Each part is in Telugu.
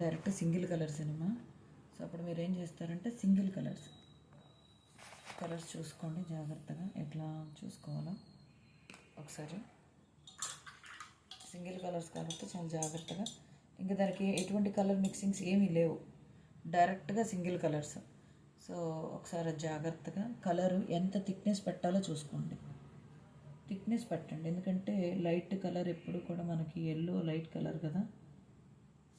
Direct single colour cinema. So అప్పుడు మీరు ఏం చేస్తారంటే సింగిల్ కలర్స్ చూసుకోండి జాగ్రత్తగా, ఎట్లా చూసుకోవాలో ఒకసారి. సింగిల్ కలర్స్ కాబట్టి చాలా జాగ్రత్తగా, ఇంకా దానికి ఎటువంటి కలర్ మిక్సింగ్స్ ఏమీ లేవు, డైరెక్ట్గా సింగిల్ కలర్స్. సో ఒకసారి జాగ్రత్తగా కలరు ఎంత థిక్నెస్ పెట్టాలో చూసుకోండి, థిక్నెస్ పెట్టండి. ఎందుకంటే లైట్ కలర్ ఎప్పుడు కూడా మనకి ఎల్లో లైట్ కలర్ కదా,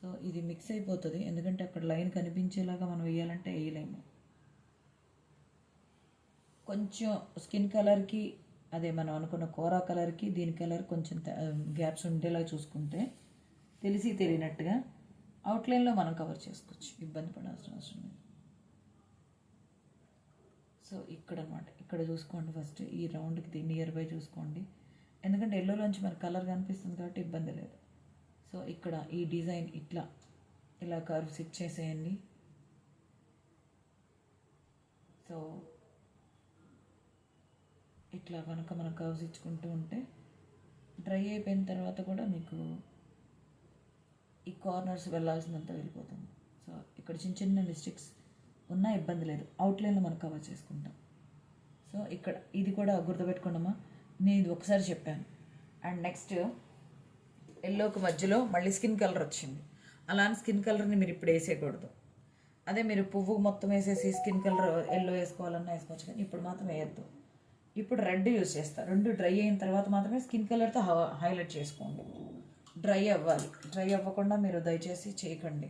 సో ఇది మిక్స్ అయిపోతుంది. ఎందుకంటే అక్కడ లైన్ కనిపించేలాగా మనం వేయాలంటే వేయలేము. కొంచెం స్కిన్ కలర్కి, అదే మనం అనుకున్న కోరా కలర్కి దీని కలర్ కొంచెం గ్యాప్స్ ఉండేలా చూసుకుంటే తెలియనట్టుగా అవుట్లైన్లో మనం కవర్ చేసుకోవచ్చు, ఇబ్బంది పడాల్సిన అవసరం లేదు. సో ఇక్కడ అనమాట, ఇక్కడ చూసుకోండి ఫస్ట్ ఈ రౌండ్కి నియర్ బై చూసుకోండి, ఎందుకంటే ఎల్లోలోంచి మనకు కలర్ కనిపిస్తుంది కాబట్టి ఇబ్బంది లేదు. సో ఇక్కడ ఈ డిజైన్ ఇలా కర్వ్స్ ఇచ్చేసేయండి. సో ఇట్లా కనుక మనం కర్వ్స్ ఇచ్చుకుంటూ ఉంటే డ్రై అయిపోయిన తర్వాత కూడా మీకు ఈ కార్నర్స్ వెళ్ళాల్సినంత వెళ్ళిపోతుంది. సో ఇక్కడ చిన్న చిన్న మిస్టేక్స్ ఉన్నా ఇబ్బంది లేదు, అవుట్లైన్లో మనం కవర్ చేసుకుంటాం. సో ఇక్కడ ఇది కూడా గుర్తుపెట్టుకోండమ్మా, నేను ఇది ఒకసారి చెప్పాను. అండ్ నెక్స్ట్ ఎల్లోకి మధ్యలో మళ్ళీ స్కిన్ కలర్ వచ్చింది, అలానే స్కిన్ కలర్ని మీరు ఇప్పుడు వేసేయకూడదు. అదే మీరు పువ్వు మొత్తం వేసేసి స్కిన్ కలర్ ఎల్లో వేసుకోవాలన్నా వేసుకోవచ్చు, కానీ ఇప్పుడు మాత్రం వేయద్దు. ఇప్పుడు రెడ్ యూజ్ చేస్తారు, రెండు డ్రై అయిన తర్వాత మాత్రమే స్కిన్ కలర్తో హైలైట్ చేసుకోండి. డ్రై అవ్వాలి, డ్రై అవ్వకుండా మీరు దయచేసి చేయకండి,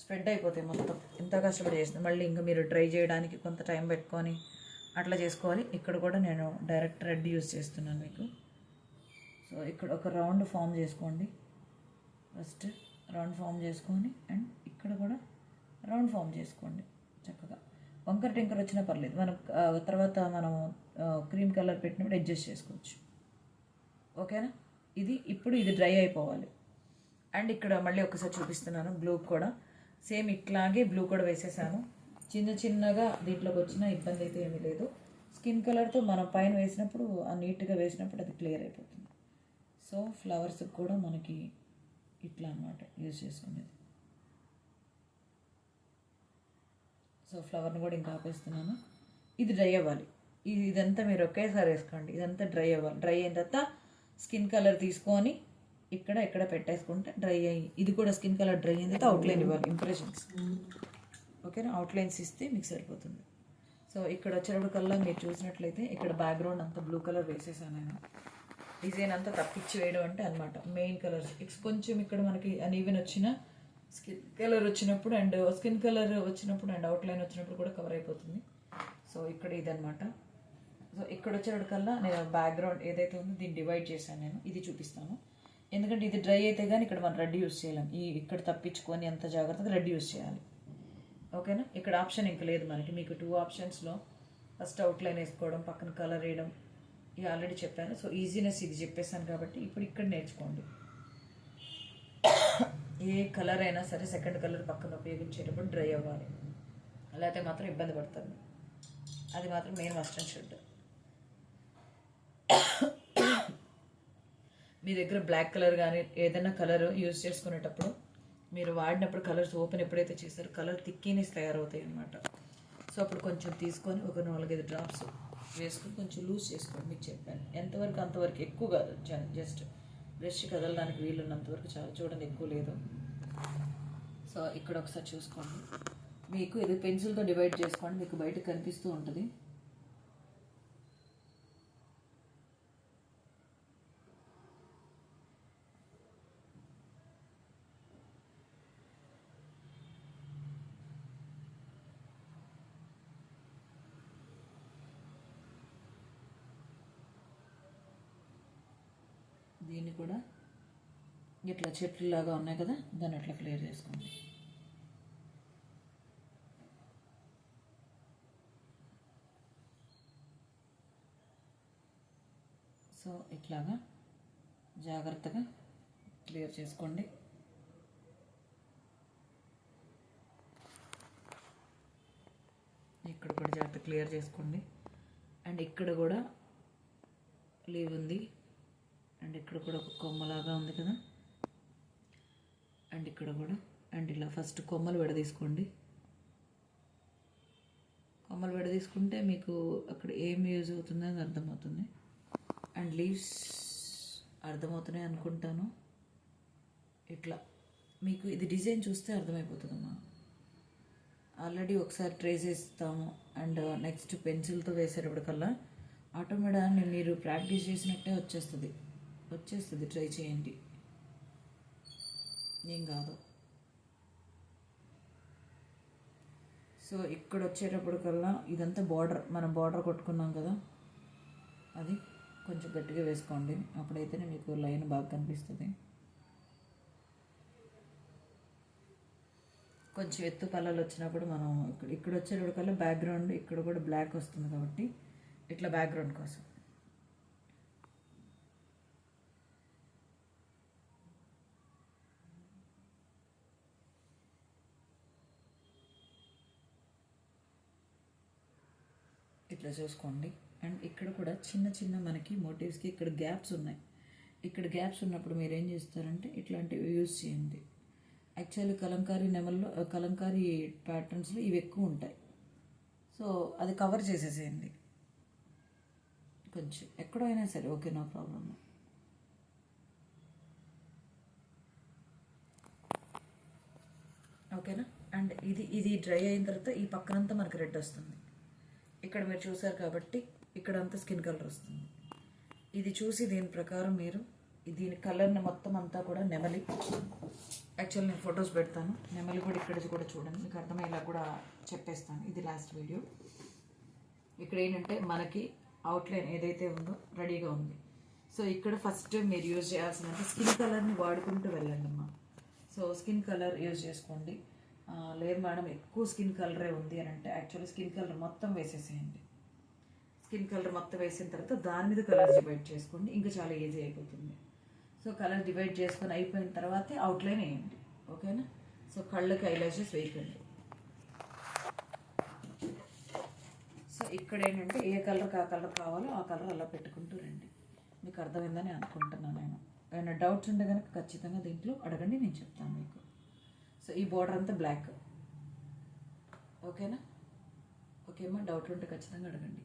స్ప్రెడ్ అయిపోతాయి మొత్తం. ఎంత కష్టపడి చేసింది మళ్ళీ ఇంకా మీరు డ్రై చేయడానికి కొంత టైం పెట్టుకొని అట్లా చేసుకోవాలి. ఇక్కడ కూడా నేను డైరెక్ట్ రెడ్ యూజ్ చేస్తున్నాను మీకు. సో ఇక్కడ ఒక రౌండ్ ఫామ్ చేసుకోండి, ఫస్ట్ రౌండ్ ఫామ్ చేసుకొని, అండ్ ఇక్కడ కూడా రౌండ్ ఫామ్ చేసుకోండి చక్కగా. వంకర టింకర్ వచ్చినా పర్లేదు, మనం తర్వాత మనం క్రీమ్ కలర్ పెట్టినప్పుడు అడ్జస్ట్ చేసుకోవచ్చు, ఓకేనా. ఇప్పుడు ఇది డ్రై అయిపోవాలి. అండ్ ఇక్కడ మళ్ళీ ఒకసారి చూపిస్తున్నాను బ్లూ కూడా, సేమ్ ఇట్లాగే బ్లూ కూడా వేసేసాను. చిన్నగా దీంట్లోకి వచ్చిన ఇబ్బంది అయితే ఏమీ లేదు. స్కిన్ కలర్తో మనం పైన వేసినప్పుడు నీట్గా వేసినప్పుడు అది క్లియర్ అయిపోతుంది. సో ఫ్లవర్స్కి కూడా మనకి ఇట్లా అన్నమాట యూజ్ చేసుకునేది. సో ఫ్లవర్ని కూడా ఇంకా ఆపేస్తున్నాను. ఇది డ్రై అవ్వాలి, ఇదంతా మీరు ఒకేసారి వేసుకోండి, ఇదంతా డ్రై అవ్వాలి. డ్రై అయిన తర్వాత స్కిన్ కలర్ తీసుకొని ఇక్కడ పెట్టేసుకుంటే డ్రై అయ్యి, ఇది కూడా స్కిన్ కలర్ డ్రై అయిన తర్వాత అవుట్లైన్ ఇవ్వాలి, ఇంప్రెషన్స్, ఓకేనా. అవుట్లైన్స్ ఇస్తే మీకు సరిపోతుంది. సో ఇక్కడ వచ్చేటప్పటికల్లా మీరు చూసినట్లయితే ఇక్కడ బ్యాక్గ్రౌండ్ అంతా బ్లూ కలర్ వేసేసాను నేను. డిజైన్ అంతా తప్పించి వేయడం అంటే అనమాట మెయిన్ కలర్స్. కొంచెం ఇక్కడ మనకి అన్ఈవెన్ వచ్చిన స్కిన్ కలర్ వచ్చినప్పుడు అండ్ స్కిన్ కలర్ వచ్చినప్పుడు అండ్ అవుట్లైన్ వచ్చినప్పుడు కూడా కవర్ అయిపోతుంది. సో ఇక్కడ ఇదనమాట. సో ఇక్కడ వచ్చేటప్పటికల్లా నేను బ్యాక్గ్రౌండ్ ఏదైతే ఉందో దీన్ని డివైడ్ చేశాను నేను, ఇది చూపిస్తాను. ఎందుకంటే ఇది డ్రై అయితే కానీ ఇక్కడ మనం రెడ్ యూస్ చేయలేం, ఇక్కడ తప్పించుకొని అంత జాగ్రత్తగా రెడ్ యూస్ చేయాలి, ఓకేనా. ఇక్కడ ఆప్షన్ ఇంకా లేదు మనకి, మీకు 2 ఆప్షన్స్లో ఫస్ట్ అవుట్లైన్ వేసుకోవడం, పక్కన కలర్ వేయడం, ఇది ఆల్రెడీ చెప్పాను. సో ఈజీనెస్ ఇది చెప్పేసాను కాబట్టి ఇప్పుడు ఇక్కడ నేర్చుకోండి. ఏ కలర్ అయినా సరే సెకండ్ కలర్ పక్కన ఉపయోగించేటప్పుడు డ్రై అవ్వాలి, అలాగే మాత్రం ఇబ్బంది పడతారు. అది మాత్రం మెయిన్ మస్ట్ అండ్ షుడ్. మీ దగ్గర బ్లాక్ కలర్ కానీ ఏదైనా కలర్ యూజ్ చేసుకునేటప్పుడు మీరు వాడినప్పుడు కలర్స్ ఓపెన్ ఎప్పుడైతే చేస్తారో కలర్ థిక్నెస్ తయారవుతాయి అన్నమాట. సో అప్పుడు కొంచెం తీసుకొని ఒక 4-5 డ్రాప్స్ వేసుకొని కొంచెం లూజ్ చేసుకోండి, మీకు చెప్పాను. ఎంతవరకు అంతవరకు, ఎక్కువ కాదు, జస్ట్ బ్రష్ కదలడానికి వీలున్నంత వరకు చాలా, చూడండి ఎక్కువ లేదు. సో ఇక్కడ ఒకసారి చూసుకోండి, మీకు ఇది పెన్సిల్తో డివైడ్ చేసుకోండి, మీకు బయట కనిపిస్తూ ఉంటుంది. దీన్ని కూడా ఇట్లా చెట్లులాగా ఉన్నాయి కదా, దాన్ని అట్లా క్లియర్ చేసుకోండి. సో ఇట్లాగా జాగ్రత్తగా క్లియర్ చేసుకోండి. ఇక్కడ కూడా జాగ్రత్త క్లియర్ చేసుకోండి. అండ్ ఇక్కడ కూడా లీవ్ ఉంది, అండ్ ఇక్కడ కూడా ఒక కొమ్మలాగా ఉంది కదా, అండ్ ఇక్కడ కూడా అండ్ ఇలా ఫస్ట్ కొమ్మలు విడదీసుకోండి. కొమ్మలు విడదీసుకుంటే మీకు అక్కడ ఏం యూజ్ అవుతుందో అది అర్థమవుతుంది. అండ్ లీవ్స్ అర్థమవుతున్నాయి అనుకుంటాను. ఇట్లా మీకు ఇది డిజైన్ చూస్తే అర్థమైపోతుందమ్మా. ఆల్రెడీ ఒకసారి ట్రేస్ చేస్తాము అండ్ నెక్స్ట్ పెన్సిల్తో వేసేటప్పటికల్లా ఆటోమేటిక్గా మీరు ప్రాక్టీస్ చేసినట్టే వచ్చేస్తుంది. ట్రై చేయండి, ఏం కాదు. సో ఇక్కడ వచ్చేటప్పటికల్లా ఇదంతా బార్డర్, మనం బార్డర్ కొట్టుకున్నాం కదా, అది కొంచెం గట్టిగా వేసుకోండి, అప్పుడైతేనే మీకు లైన్ బాగా కనిపిస్తుంది. కొంచెం ఎత్తు పళ్ళలు వచ్చినప్పుడు మనం ఇక్కడ వచ్చేటప్పటికల్లా బ్యాక్గ్రౌండ్ ఇక్కడ కూడా బ్లాక్ వస్తుంది కాబట్టి ఇట్లా బ్యాక్గ్రౌండ్ కోసం ఇట్లా చూసుకోండి. అండ్ ఇక్కడ కూడా చిన్న చిన్న మనకి మోటివ్స్కి ఇక్కడ గ్యాప్స్ ఉన్నాయి. ఇక్కడ గ్యాప్స్ ఉన్నప్పుడు మీరు ఏం చేస్తారంటే ఇట్లాంటివి యూజ్ చేయండి. యాక్చువల్లీ కలంకారీ నెమల్లో కలంకారీ ప్యాటర్న్స్లో ఇవి ఎక్కువ ఉంటాయి. సో అది కవర్ చేసేసేయండి కొంచెం, ఎక్కడైనా సరే, ఓకే, నో ప్రాబ్లం. ఓకేనా. అండ్ ఇది డ్రై అయిన తర్వాత ఈ పక్కనంతా మనకు రెడ్ వస్తుంది. ఇక్కడ మీరు చూసారు కాబట్టి ఇక్కడ అంతా స్కిన్ కలర్ వస్తుంది. ఇది చూసి దీని ప్రకారం మీరు దీని కలర్ని మొత్తం అంతా కూడా నెమలి, యాక్చువల్ నేను ఫొటోస్ పెడతాను, నెమలి కూడా ఇక్కడ కూడా చూడండి, మీకు అర్థమయ్యేలా కూడా చెప్పేస్తాను. ఇది లాస్ట్ వీడియో. ఇక్కడ ఏంటంటే మనకి అవుట్లైన్ ఏదైతే ఉందో రెడీగా ఉంది. సో ఇక్కడ ఫస్ట్ మీరు యూజ్ చేయాల్సిందంటే స్కిన్ కలర్ని వాడుకుంటూ వెళ్ళండి అమ్మా. సో స్కిన్ కలర్ యూజ్ చేసుకోండి. లేదు మేడం ఎక్కువ స్కిన్ కలరే ఉంది అని అంటే యాక్చువల్లీ స్కిన్ కలర్ మొత్తం వేసేసేయండి. స్కిన్ కలర్ మొత్తం వేసిన తర్వాత దాని మీద కలర్ డివైడ్ చేసుకోండి, ఇంకా చాలా ఈజీ అయిపోతుంది. సో కలర్ డివైడ్ చేసుకొని అయిపోయిన తర్వాతే అవుట్లైన్ వేయండి, ఓకేనా. సో కళ్ళకి ఐలాషెస్ వేయకండి. సో ఇక్కడ ఏంటంటే ఏ కలర్కి ఆ కలర్ కావాలో ఆ కలర్ అలా పెట్టుకుంటూ రండి. మీకు అర్థమైందని అనుకుంటున్నాను నేను. ఏమైనా డౌట్స్ ఉంటే కనుక ఖచ్చితంగా దీంట్లో అడగండి, నేను చెప్తాను మీకు. సో ఈ బార్డర్ అంతా బ్లాక్, ఓకేనా. ఓకే అమ్మా, డౌట్లు ఉంటే ఖచ్చితంగా అడగండి.